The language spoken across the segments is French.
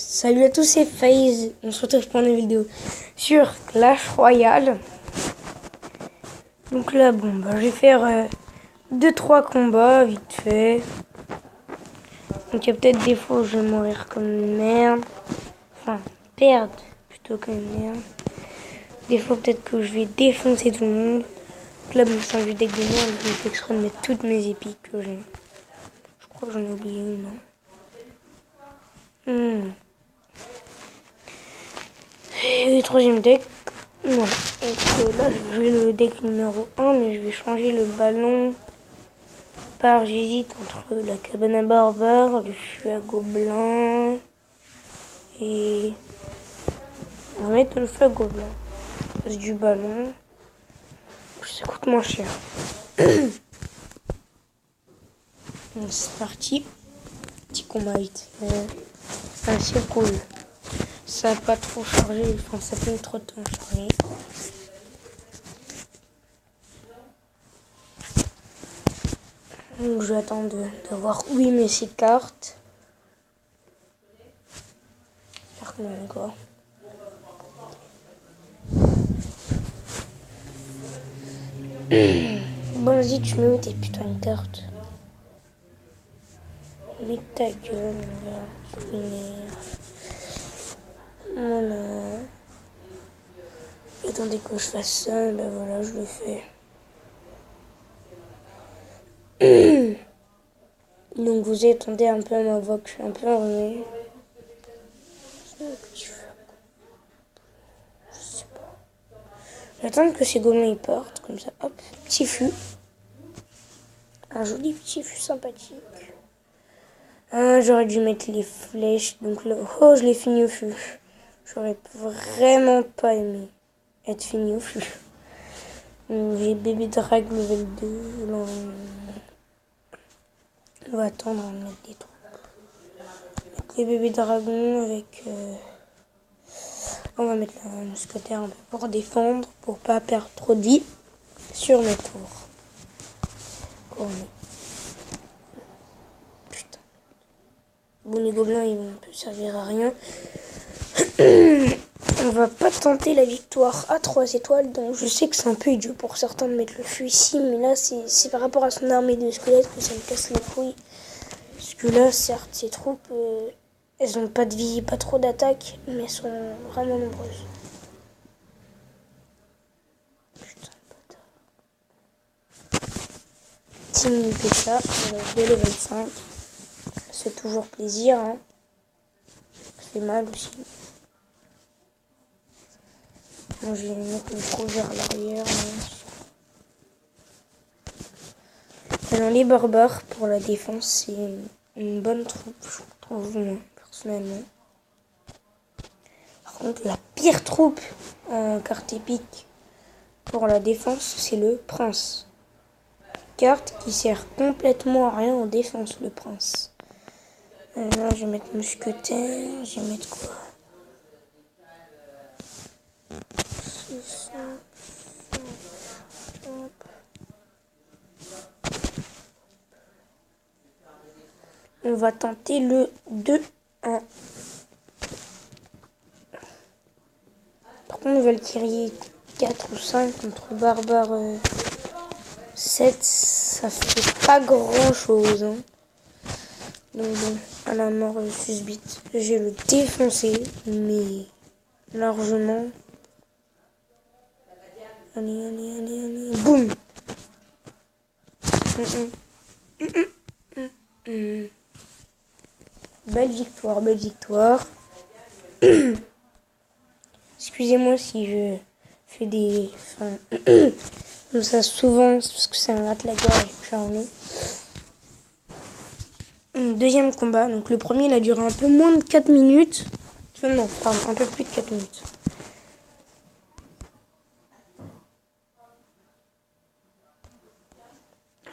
Salut à tous, c'est FaZe. On se retrouve pour une vidéo sur Clash Royale. Donc là, je vais faire 2-3 combats vite fait. Donc il y a peut-être des fois où je vais mourir comme une merde. Enfin, perdre plutôt comme une merde. Des fois peut-être que je vais défoncer tout le monde. Donc là, je change de deck de merde. Je vais exprès de mettre toutes mes épiques que j'ai. Je crois que j'en ai oublié une, non? Et le troisième deck, voilà. Donc là, je vais le deck numéro 1, mais je vais changer le ballon par, j'hésite entre la cabane à barbare, le feu à gobelin et on va mettre le feu à gobelin. C'est du ballon, ça coûte moins cher. Donc c'est parti, petit combat vite. C'est assez cool. Ça n'a pas trop chargé, enfin ça fait trop de temps charger. Donc je vais attendre de voir où il met ses cartes. J'espère que non encore. Bon vas-y, tu mets où tes putains de cartes? Mets ta gueule, voilà. Attendez que je fasse ça, ben voilà, je le fais. Donc vous attendez un peu à ma voix que je suis un peu enrhumée. Je sais pas. J'attends que ces gobelins ils partent, comme ça, hop, petit fût. Un joli petit fût sympathique. Ah, j'aurais dû mettre les flèches, donc là, oh, je l'ai fini au fût. J'aurais vraiment pas aimé être fini au fût. J'ai bébé drag level 2. Là, on va attendre à mettre des troupes. Avec les bébés dragons, avec... on va mettre la mousquetaire un peu pour défendre, pour pas perdre trop de vie sur mes tours. Putain. Bon, les gobelins, ils vont plus servir à rien. On va pas tenter la victoire à 3 étoiles, donc je sais que c'est un peu idiot pour certains de mettre le feu ici, mais là c'est par rapport à son armée de squelettes que ça me casse les couilles. Parce que là, certes, ces troupes, elles ont pas de vie, pas trop d'attaque, mais elles sont vraiment nombreuses. Putain de bâtard. Team PK, de level 5. C'est toujours plaisir, hein. Ça fait mal aussi. Moi, je vais mettre le trou vers l'arrière. Alors, les barbares, pour la défense, c'est une bonne troupe, je trouve, moi, personnellement. Par contre, la pire troupe en carte épique pour la défense, c'est le prince. Carte qui sert complètement à rien en défense, le prince. Là, je vais mettre mousquetaire, je vais mettre quoi? On va tenter le 2-1. Par contre, Valkyrie 4 ou 5 contre Barbare 7, ça fait pas grand chose. Hein. Donc bon, à la mort susbite, je vais le défoncer, mais largement. Allez, boum. Belle victoire. Excusez-moi si je fais des... comme ça souvent, parce que ça me rate la gorge et que je suis enrhumée. Deuxième combat. Donc le premier, il a duré un peu moins de 4 minutes. Non, pardon, un peu plus de 4 minutes.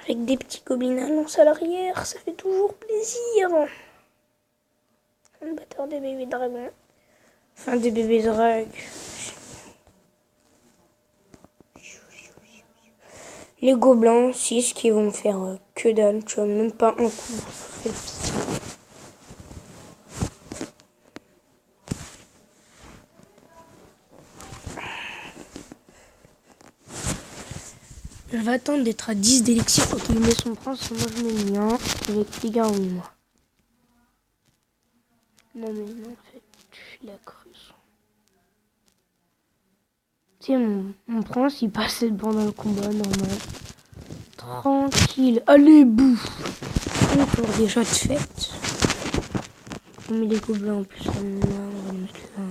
Avec des petits gobelins lance à l'arrière, ça fait toujours plaisir. Un batteur des bébés dragons. Enfin, des bébés drags. Les gobelins, 6 qui vont me faire que dalle. Tu vois, même pas un coup. Je vais attendre d'être à 10 d'élixir pour qu'il met son prince. Moi, je mets le mien. Avec les garous, moi. Non, mais non, en fait, je suis la creuse. Tu sais, mon prince, il passait pendant le combat, normal. Tranquille. Allez, bouffe. Encore déjà de fête. On met les gobelins en plus. Là, on va les mettre là.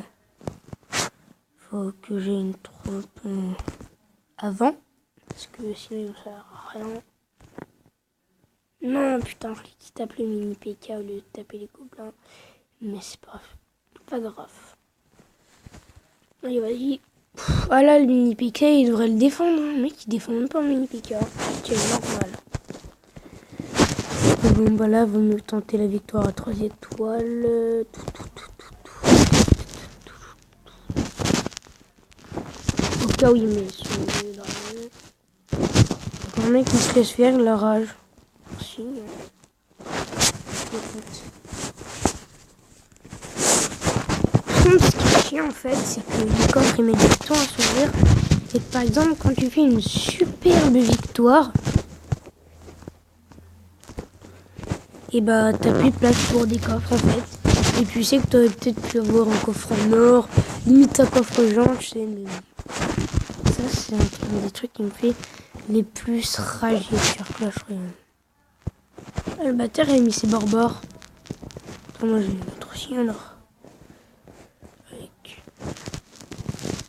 Faut que j'ai une troupe avant. Parce que sinon, ça sert à rien. Non, putain, je l'ai dit taper le mini PK au lieu de taper les gobelins. Mais c'est pas grave. Allez, vas-y. Ah là, le mini PK, il devrait le défendre. Le mec, il défend même pas le mini PK. C'est normal. Bon, bah là, vaut mieux tenter la victoire à 3 étoiles. Au cas où il met son dragon. Un mec qui se laisse faire la rage. Si. Ce qui est chiant en fait, c'est que le coffre il met du temps à s'ouvrir. Et par exemple, quand tu fais une superbe victoire, et bah t'as plus de place pour des coffres en fait. Et tu sais que t'aurais peut-être pu avoir un coffre en or, limite un coffre géant, tu sais. Mais ça, c'est un des trucs qui me fait les plus rager sur Clash Royale. Le bâtard, il a mis ses barbares. Attends, moi j'ai l'autre aussi alors.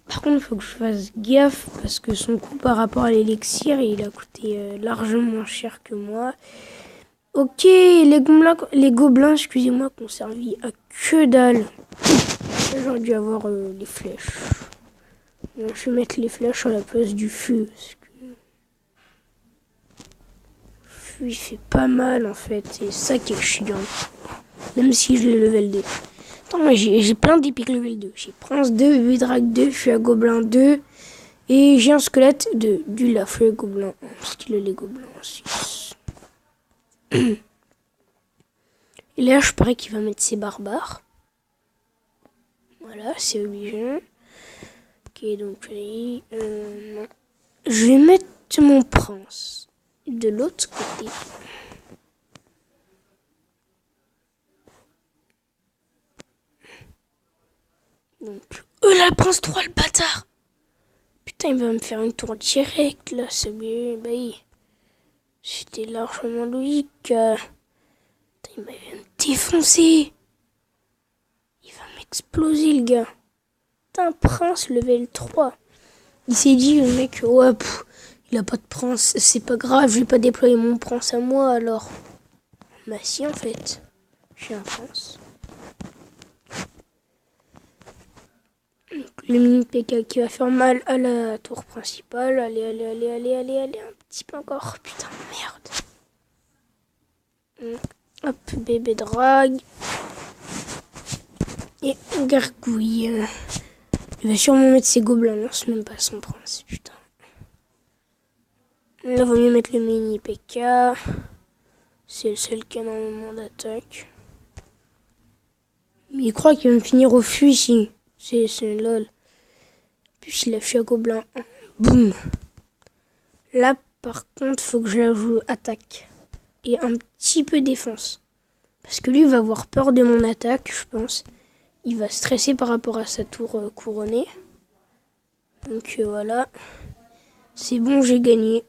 Par contre, il faut que je fasse gaffe parce que son coût par rapport à l'élixir, il a coûté largement moins cher que moi. Ok, les gobelins, excusez-moi, qui ont servi à que dalle. J'aurais dû avoir les flèches. Je vais mettre les flèches à la place du feu. Parce que le feu, il fait pas mal en fait. C'est ça qui est chiant. Même si je l'ai level 2. Attends, moi j'ai plein d'épiques level 2. J'ai Prince 2, bébé drague 2, je suis à Gobelin 2. Et j'ai un squelette de du Lafleur Gobelin 1. Parce qu'il a les gobelins 6. Et là, je parie qu'il va mettre ses barbares. Voilà, c'est obligé. Ok, donc non. Je vais mettre mon prince de l'autre côté. Donc, la prince 3, le bâtard. Putain, il va me faire une tour directe, là, c'est bien. Bah, c'était largement logique. Putain, il va me défoncer. Il va m'exploser, le gars. Putain, prince level 3. Il s'est dit, le mec, ouais, il a pas de prince, c'est pas grave, je vais pas déployer mon prince à moi, alors. Bah si, en fait, j'ai un prince. Le mini PK qui va faire mal à la tour principale. Allez, un petit peu encore. Putain, merde. Hop, bébé drague. Et gargouille. Il va sûrement mettre ses gobelins, non, c'est même pas son prince, putain. Là, vaut mieux mettre le mini PK. C'est le seul qui a énormément d'attaque. Mais il croit qu'il va me finir au fût ici. C'est lol. Puis il a fait un gobelin. Boum. Là, par contre, faut que je la joue attaque. Et un petit peu défense. Parce que lui va avoir peur de mon attaque, je pense. Il va stresser par rapport à sa tour couronnée. Donc voilà. C'est bon, j'ai gagné.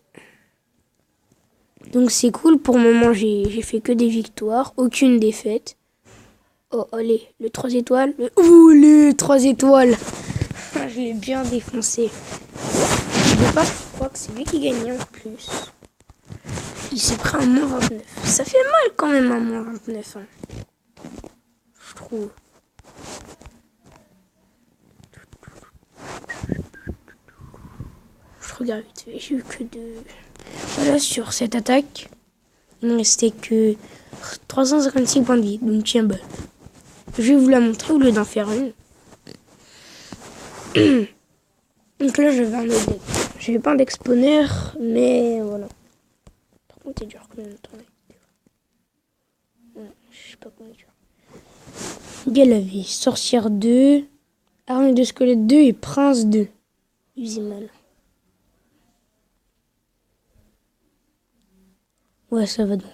Donc c'est cool. Pour le moment, j'ai fait que des victoires. Aucune défaite. Oh, allez, le 3 étoiles. Ouh, les 3 étoiles. Je l'ai bien défoncé. Je crois que c'est lui qui gagnait en plus. Il s'est pris un moins 29. Ça fait mal quand même un moins 29. Hein. Je trouve. Je regarde vite fait. J'ai eu que deux. Voilà, sur cette attaque, il ne restait que 356 points de vie. Donc tiens, bah. Je vais vous la montrer au lieu d'en faire une. Donc là, je vais un autre deck. Je vais pas un deck spawner, mais voilà. Par contre, c'est dur quand même. Ouais, je sais pas comment dire. Il y a la vie. Sorcière 2, armée de squelette 2 et prince 2. Il faisait mal. Ouais, ça va donc.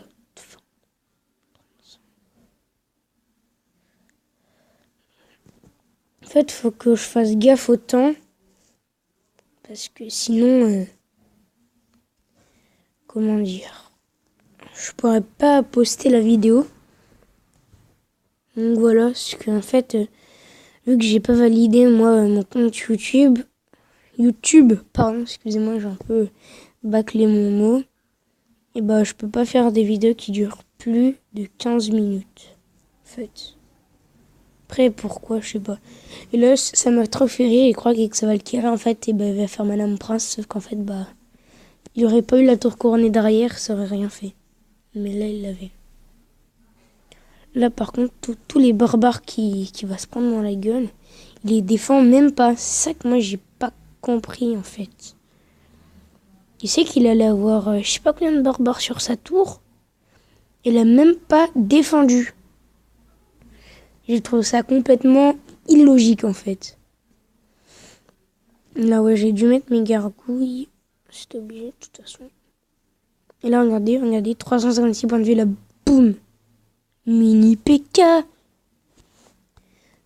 En fait, faut que je fasse gaffe au temps. Parce que sinon, comment dire, je pourrais pas poster la vidéo. Donc voilà, parce qu'en fait, vu que j'ai pas validé moi mon compte YouTube, pardon, excusez-moi, j'ai un peu bâclé mon mot. Et bah je peux pas faire des vidéos qui durent plus de 15 minutes. En fait. Après pourquoi, je sais pas. Et là ça m'a trop fait rire, il croit que ça va le carrer en fait, et bah il va faire Madame Prince, sauf qu'en fait bah il aurait pas eu la tour couronnée derrière, ça aurait rien fait. Mais là il l'avait. Là par contre tous les barbares qui va se prendre dans la gueule, il les défend même pas. C'est ça que moi j'ai pas compris en fait. Il sait qu'il allait avoir je sais pas combien de barbares sur sa tour. Il a même pas défendu. Je trouve ça complètement illogique en fait. Là ouais, j'ai dû mettre mes gargouilles. C'était obligé de toute façon. Et là regardez, 356 points de vue là, boum. Mini PK.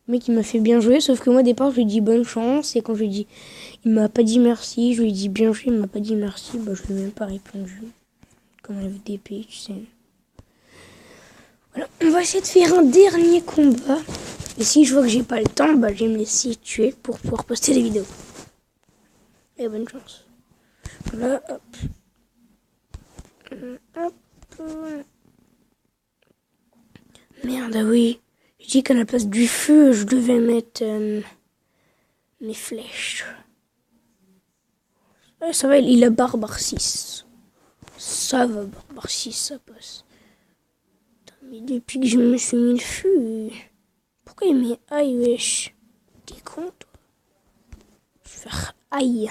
Le mec il m'a fait bien jouer, sauf que moi au départ je lui dis bonne chance. Et quand je lui dis, il m'a pas dit merci, je lui dis bien joué, il m'a pas dit merci, bah je lui ai même pas répondu. Comme un FDP, tu sais. Voilà, on va essayer de faire un dernier combat. Et si je vois que j'ai pas le temps, bah je vais me laisser tuer pour pouvoir poster des vidéos. Et bonne chance. Voilà, hop. Hop. Merde, ah oui. Je dis qu'à la place du feu, je devais mettre mes flèches. Ouais, ça va, il a barbare 6. Ça va, barbare 6, ça passe. Mais depuis que je me suis mis le feu, pourquoi il met aïe, wesh? T'es con, toi? Je vais faire aïe.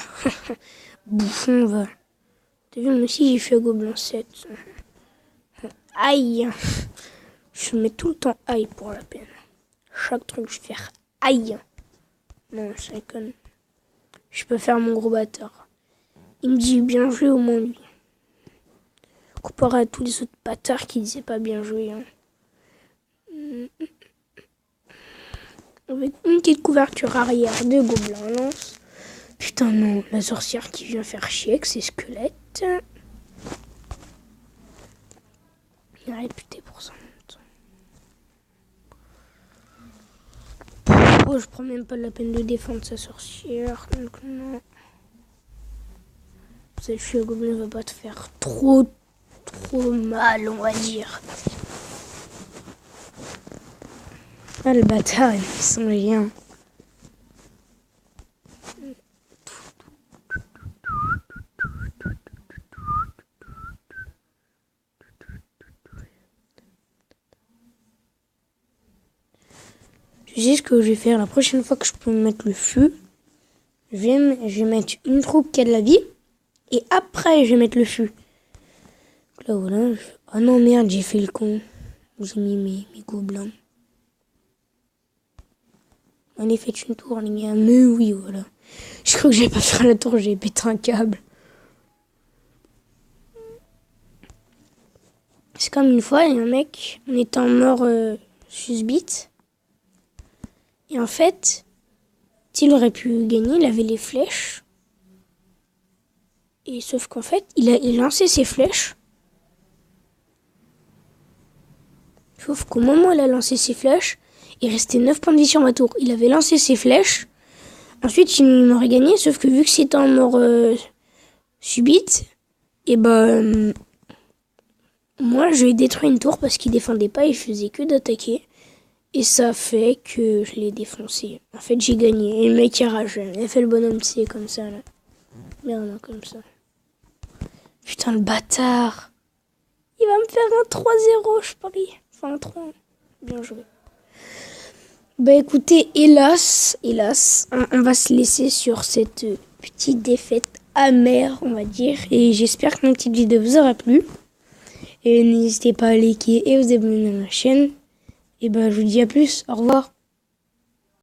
Bouffon, va. T'as vu, moi aussi, j'ai fait gobelin 7. Aïe. Je mets tout le temps aïe pour la peine. Chaque truc, je vais faire aïe. Non, c'est un con. Je peux faire mon gros bâtard. Il me dit bien joué au moins, lui. Comparé à tous les autres bâtards qui disaient pas bien joué. Hein. Avec une petite couverture arrière de gobelin lance. Putain non, la sorcière qui vient faire chier avec ses squelettes. Il est réputé pour ça. Oh, je prends même pas la peine de défendre sa sorcière. Donc non. Cette fille au gobelin va pas te faire trop mal, on va dire. Ah, le bâtard, il fait son lien. Tu sais ce que je vais faire la prochaine fois que je peux mettre le feu? Je vais mettre une troupe qui a de la vie. Et après, je vais mettre le feu. Là, voilà. Ah non, merde, j'ai fait le con. J'ai mis mes gobelins. Allez, faites une tour, les gars. Mais oui, voilà. Je crois que j'allais pas faire la tour, j'ai pété un câble. C'est comme une fois, il y a un mec, on était en mort susbite. Et en fait, s'il aurait pu gagner, il avait les flèches. Et sauf qu'en fait, il a lancé ses flèches. Sauf qu'au moment où il a lancé ses flèches, il restait 9 points de vie sur ma tour. Il avait lancé ses flèches. Ensuite, il m'aurait gagné, sauf que vu que c'était en mort subite, et moi, je lui ai détruit une tour parce qu'il défendait pas, il faisait que d'attaquer. Et ça fait que je l'ai défoncé. En fait, j'ai gagné. Et le mec, il a ragé. Il a fait le bonhomme, tu sais, comme ça, là. Merde, comme ça. Putain, le bâtard. Il va me faire un 3-0, je parie. Enfin, un 3. Bien joué. Bah écoutez, hélas, on va se laisser sur cette petite défaite amère, on va dire. Et j'espère que ma petite vidéo vous aura plu. Et n'hésitez pas à liker et vous abonner à ma chaîne. Et je vous dis à plus. Au revoir.